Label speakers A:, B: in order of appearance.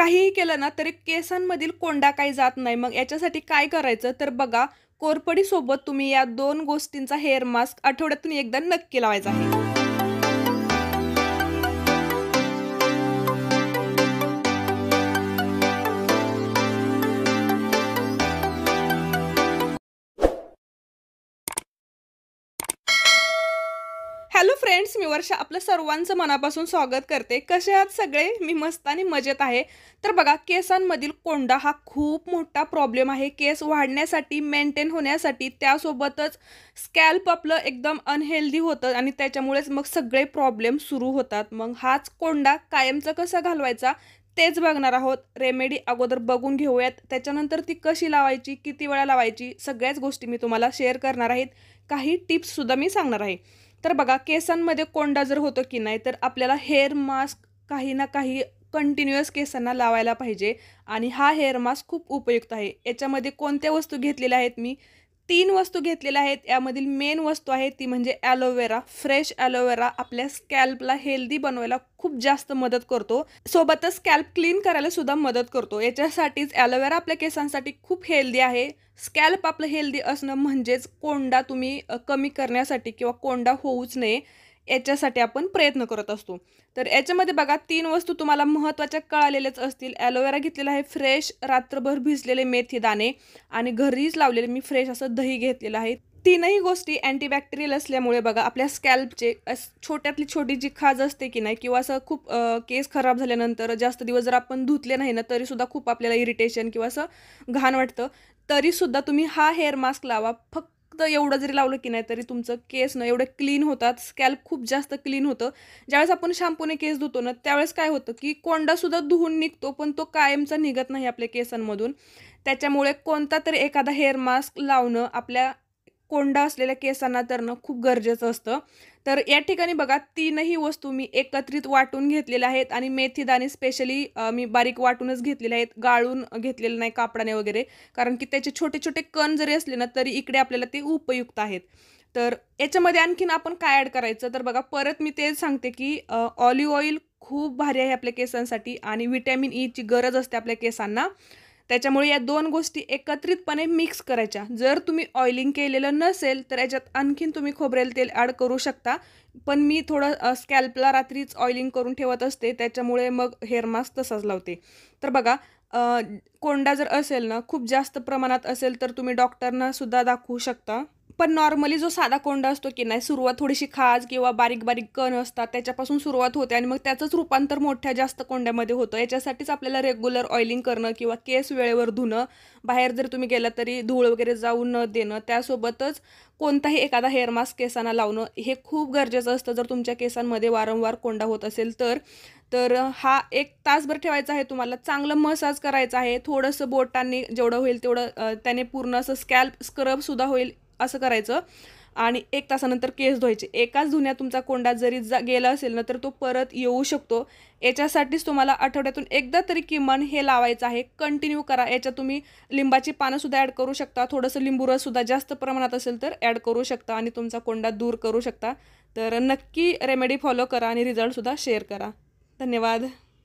A: काहीही केलं ना तरी केसांमधील कोंडा काही जात नाही. मग याच्यासाठी काय करायचं तर बघा, कोरपडीसोबत तुम्ही या 2 गोष्टींचा हेअर मास्क आठवड्यातून एकदा नक्की लावायचा आहे. हॅलो फ्रेंड्स, मी वर्षा आपलं सर्वांचं मनापासून स्वागत करते. कसे आहात सगळे? मी मस्त आणि मजेत आहे. तर बघा, केसांमधील कोंडा हा खूप मोठा प्रॉब्लेम आहे. केस वाढण्यासाठी, मेंटेन होण्यासाठी, त्यासोबतच स्कॅल्प आपलं एकदम अनहेल्दी होतं आणि त्याच्यामुळेच मग सगळे प्रॉब्लेम सुरू होतात. मग हाच कोंडा कायमचा कसा घालवायचा तेच बघणार आहोत. रेमेडी अगोदर बघून घेऊयात, त्याच्यानंतर ती कशी लावायची, किती वेळा लावायची, सगळ्याच गोष्टी मी तुम्हाला शेअर करणार आहेत. काही टिप्ससुद्धा मी सांगणार आहे. तर बघा, केसांमध्ये कोंडा जर होतो की नाही तर आपल्याला हेअर मास्क काही ना काही कंटिन्युअस केसांना लावायला पाहिजे. आणि हा हेअर मास्क खूप उपयुक्त आहे. याच्यामध्ये कोणत्या वस्तू घेतलेल्या आहेत मी 3 वस्तू घेतलेल्या आहेत. यामधील मेन वस्तू आहे ती म्हणजे ॲलोवेरा. फ्रेश ॲलोवेरा आपल्या स्कॅल्पला हेल्दी बनवायला खूप जास्त मदत करतो. सोबतच स्कॅल्प क्लीन करायला सुद्धा मदत करतो. याच्यासाठीच ॲलोवेरा आपल्या केसांसाठी खूप हेल्दी आहे. स्कॅल्प आपलं हेल्दी असणं म्हणजेच कोंडा तुम्ही कमी करण्यासाठी किंवा कोंडा होऊच नये याच्यासाठी आपण प्रयत्न करत असतो. तर याच्यामध्ये बघा 3 वस्तू तुम्हाला महत्त्वाच्या कळालेल्याच असतील. ॲलोवेरा घेतलेला आहे, फ्रेश रात्रभर भिजलेले मेथी दाणे आणि घरीच लावलेले मी फ्रेश असं दही घेतलेलं आहे. तीनही गोष्टी अँटीबॅक्टेरियल असल्यामुळे बघा आपल्या स्कॅल्पचे छोट्यातली छोटी जी खाज असते की नाही किंवा असं खूप केस खराब झाल्यानंतर जास्त दिवस जर आपण धुतले नाही ना तरीसुद्धा खूप आपल्याला इरिटेशन किंवा असं घाण वाटतं. तरीसुद्धा तुम्ही हा हेअर मास्क लावा. फक्त एवढं जरी लावलं की नाही तरी तुमचं केस ना एवढे क्लीन होतात. स्कॅल्प खूप जास्त क्लीन होतं. ज्यावेळेस आपण शॅम्पूने केस धुतो ना त्यावेळेस काय होतं की कोंडासुद्धा धुवून निघतो, पण तो कायमचा निघत नाही आपल्या केसांमधून. त्याच्यामुळे कोणता तरी एखादा हेअर मास्क लावणं आपल्या कोंडा असलेल्या केसांना तर खूप गरजेचं असतं. तर या ठिकाणी बघा 3ही वस्तू मी एकत्रित वाटून घेतलेल्या आहेत आणि मेथी दाणे स्पेशली मी बारीक वाटूनच घेतलेले आहेत, गाळून घेतलेलं नाही कापडाने वगैरे, कारण की त्याचे छोटे छोटे कण जरी असले ना तरी इकडे आपल्याला ते उपयुक्त आहेत. तर याच्यामध्ये आणखीन आपण काय ॲड करायचं तर बघा, परत मी तेच सांगते की ऑलिव्ह ऑइल खूप भारी आहे आपल्या केसांसाठी आणि व्हिटॅमिन ईची गरज असते आपल्या केसांना. त्याच्यामुळे या 2 गोष्टी एकत्रितपणे मिक्स करायच्या. जर तुम्ही ऑइलिंग केलेलं नसेल तर याच्यात आणखीन तुम्ही खोबरेल तेल ॲड करू शकता. पण मी थोडं स्कॅल्पला रात्रीच ऑइलिंग करून ठेवत असते, त्याच्यामुळे मग हेअर मास्क तसाच लावते. तर बघा, कोंडा जर असेल ना खूप जास्त प्रमाणात असेल तर तुम्ही डॉक्टरना सुद्धा दाखवू शकता. पण नॉर्मली जो साधा कोंडा असतो की नाही, सुरुवात थोडीशी खाज किंवा बारीक बारीक कण असतात त्याच्यापासून सुरुवात होते आणि मग त्याचंच रूपांतर मोठ्या जास्त कोंड्यामध्ये होतं. याच्यासाठीच आपल्याला रेग्युलर ऑइलिंग करणं किंवा केस वेळेवर धुणं, बाहेर जर तुम्ही गेला तरी धूळ वगैरे जाऊ न देणं, त्यासोबतच कोणताही एखादा हेअर मास्क केसांना लावणं हे खूप गरजेचं असतं जर तुमच्या केसांमध्ये वारंवार कोंडा होत असेल तर. तर हा 1 तासभर ठेवायचा आहे तुम्हाला. चांगलं मसाज करायचं आहे. थोडंसं बोटांनी जेवढं होईल तेवढं त्याने पूर्ण असं स्कॅल्प स्क्रबसुद्धा होईल असं करायचं आणि 1 तासानंतर केस धुवायचे. एकाच धुण्यात तुमचा कोंडा जरी गेला असेल ना तर तो परत येऊ शकतो. याच्यासाठीच तुम्हाला आठवड्यातून एकदा तरी किमान हे लावायचं आहे. कंटिन्यू करा. याच्यात तुम्ही लिंबाची पानंसुद्धा ॲड करू शकता. थोडंसं लिंबू रससुद्धा जास्त प्रमाणात असेल तर ॲड करू शकता आणि तुमचा कोंडा दूर करू शकता. तर नक्की रेमेडी फॉलो करा आणि रिझल्टसुद्धा शेअर करा. धन्यवाद.